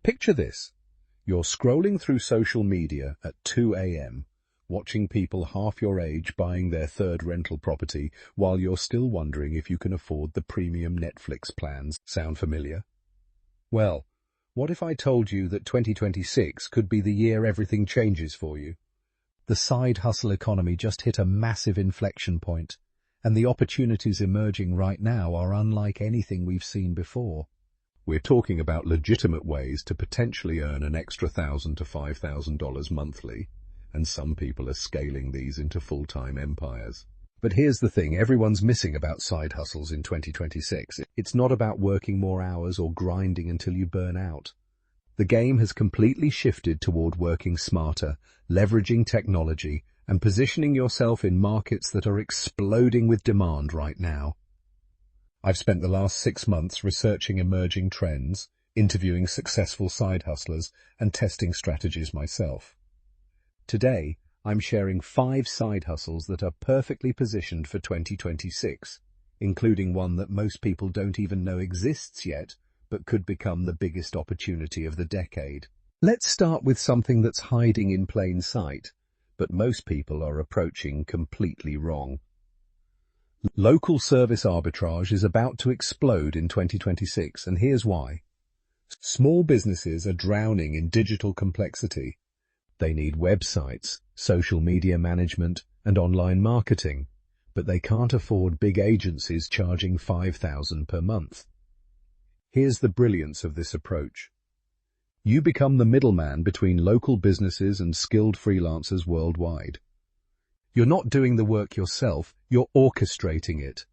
Picture this. You're scrolling through social media at 2 a.m., watching people half your age buying their third rental property while you're still wondering if you can afford the premium Netflix plans. Sound familiar? Well, what if I told you that 2026 could be the year everything changes for you? The side hustle economy just hit a massive inflection point, and the opportunities emerging right now are unlike anything we've seen before. We're talking about legitimate ways to potentially earn an extra $1,000 to $5,000 monthly, and some people are scaling these into full-time empires. But here's the thing everyone's missing about side hustles in 2026. It's not about working more hours or grinding until you burn out. The game has completely shifted toward working smarter, leveraging technology, and positioning yourself in markets that are exploding with demand right now. I've spent the last 6 months researching emerging trends, interviewing successful side hustlers, and testing strategies myself. Today, I'm sharing 5 side hustles that are perfectly positioned for 2026, including one that most people don't even know exists yet, but could become the biggest opportunity of the decade. Let's start with something that's hiding in plain sight, but most people are approaching completely wrong. Local service arbitrage is about to explode in 2026, and here's why. Small businesses are drowning in digital complexity. They need websites, social media management, and online marketing, but they can't afford big agencies charging $5,000 per month. Here's the brilliance of this approach. You become the middleman between local businesses and skilled freelancers worldwide. You're not doing the work yourself, you're orchestrating it.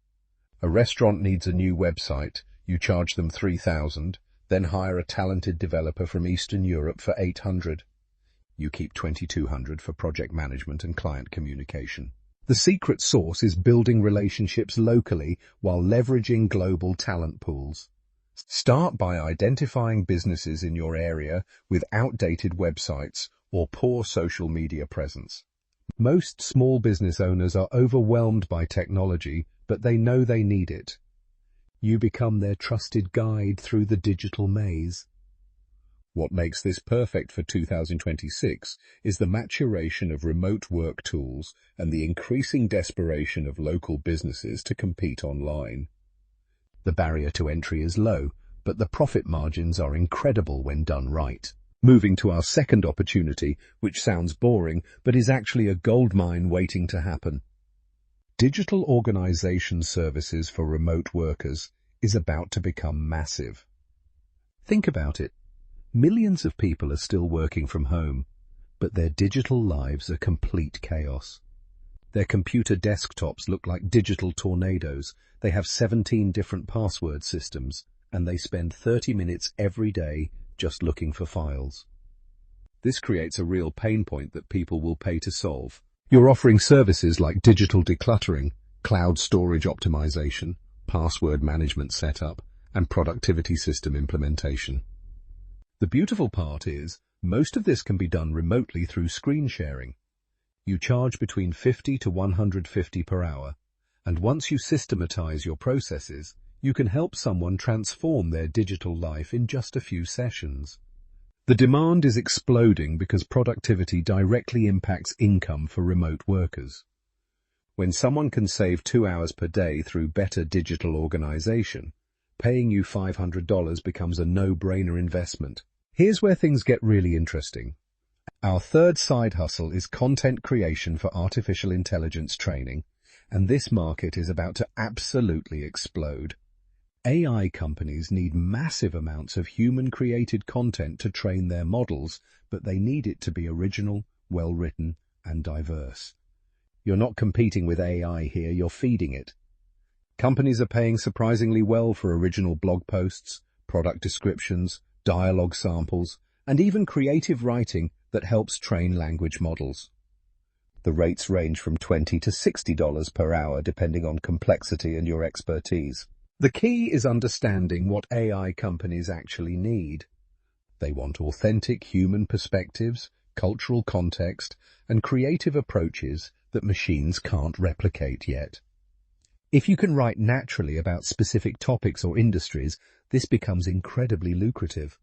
A restaurant needs a new website, you charge them $3,000, then hire a talented developer from Eastern Europe for $800. You keep $2,200 for project management and client communication. The secret sauce is building relationships locally while leveraging global talent pools. Start by identifying businesses in your area with outdated websites or poor social media presence. Most small business owners are overwhelmed by technology, but they know they need it. You become their trusted guide through the digital maze. What makes this perfect for 2026 is the maturation of remote work tools and the increasing desperation of local businesses to compete online. The barrier to entry is low, but the profit margins are incredible when done right. Moving to our second opportunity, which sounds boring, but is actually a goldmine waiting to happen. Digital organization services for remote workers is about to become massive. Think about it. Millions of people are still working from home, but their digital lives are complete chaos. Their computer desktops look like digital tornadoes. They have 17 different password systems, and they spend 30 minutes every day just looking for files. This creates a real pain point that people will pay to solve. You're offering services like digital decluttering, cloud storage optimization, password management setup, and productivity system implementation. The beautiful part is, most of this can be done remotely through screen sharing. You charge between $50 to $150 per hour, and once you systematize your processes, you can help someone transform their digital life in just a few sessions. The demand is exploding because productivity directly impacts income for remote workers. When someone can save 2 hours per day through better digital organization, paying you $500 becomes a no-brainer investment. Here's where things get really interesting. Our third side hustle is content creation for artificial intelligence training, and this market is about to absolutely explode. AI companies need massive amounts of human-created content to train their models, but they need it to be original, well-written, and diverse. You're not competing with AI here, you're feeding it. Companies are paying surprisingly well for original blog posts, product descriptions, dialogue samples, and even creative writing that helps train language models. The rates range from $20 to $60 per hour depending on complexity and your expertise. The key is understanding what AI companies actually need. They want authentic human perspectives, cultural context, and creative approaches that machines can't replicate yet. If you can write naturally about specific topics or industries, this becomes incredibly lucrative.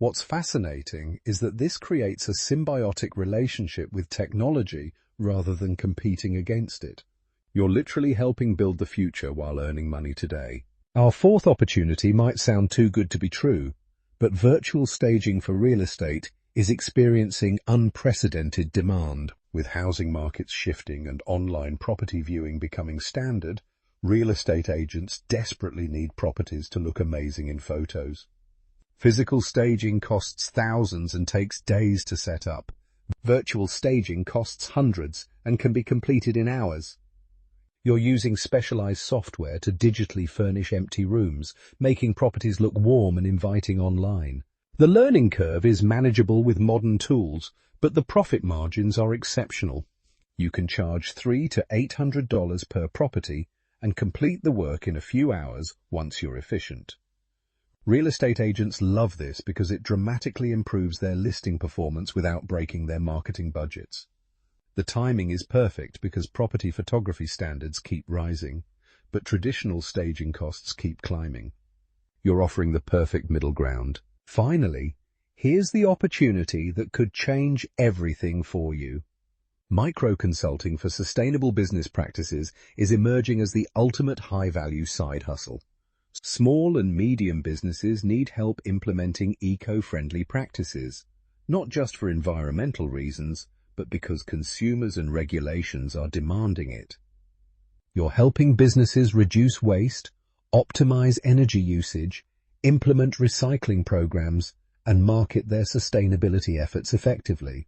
What's fascinating is that this creates a symbiotic relationship with technology rather than competing against it. You're literally helping build the future while earning money today. Our fourth opportunity might sound too good to be true, but virtual staging for real estate is experiencing unprecedented demand. With housing markets shifting and online property viewing becoming standard, real estate agents desperately need properties to look amazing in photos. Physical staging costs thousands and takes days to set up. Virtual staging costs hundreds and can be completed in hours. You're using specialized software to digitally furnish empty rooms, making properties look warm and inviting online. The learning curve is manageable with modern tools, but the profit margins are exceptional. You can charge $300 to $800 per property and complete the work in a few hours once you're efficient. Real estate agents love this because it dramatically improves their listing performance without breaking their marketing budgets. The timing is perfect because property photography standards keep rising, but traditional staging costs keep climbing. You're offering the perfect middle ground. Finally, here's the opportunity that could change everything for you. Micro-consulting for sustainable business practices is emerging as the ultimate high-value side hustle. Small and medium businesses need help implementing eco-friendly practices, not just for environmental reasons, but because consumers and regulations are demanding it. You're helping businesses reduce waste, optimize energy usage, implement recycling programs, and market their sustainability efforts effectively.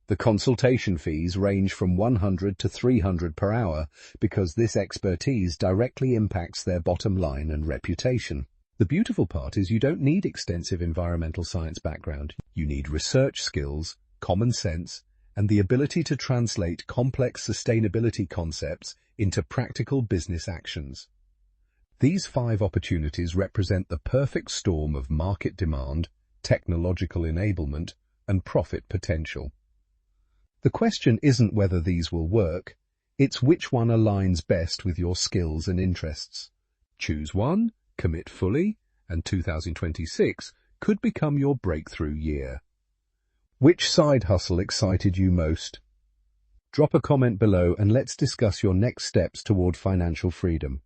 The consultation fees range from $100 to $300 per hour because this expertise directly impacts their bottom line and reputation. The beautiful part is you don't need extensive environmental science background. You need research skills, common sense, and the ability to translate complex sustainability concepts into practical business actions. These 5 opportunities represent the perfect storm of market demand, technological enablement, and profit potential. The question isn't whether these will work, it's which one aligns best with your skills and interests. Choose one, commit fully, and 2026 could become your breakthrough year. Which side hustle excited you most? Drop a comment below and let's discuss your next steps toward financial freedom.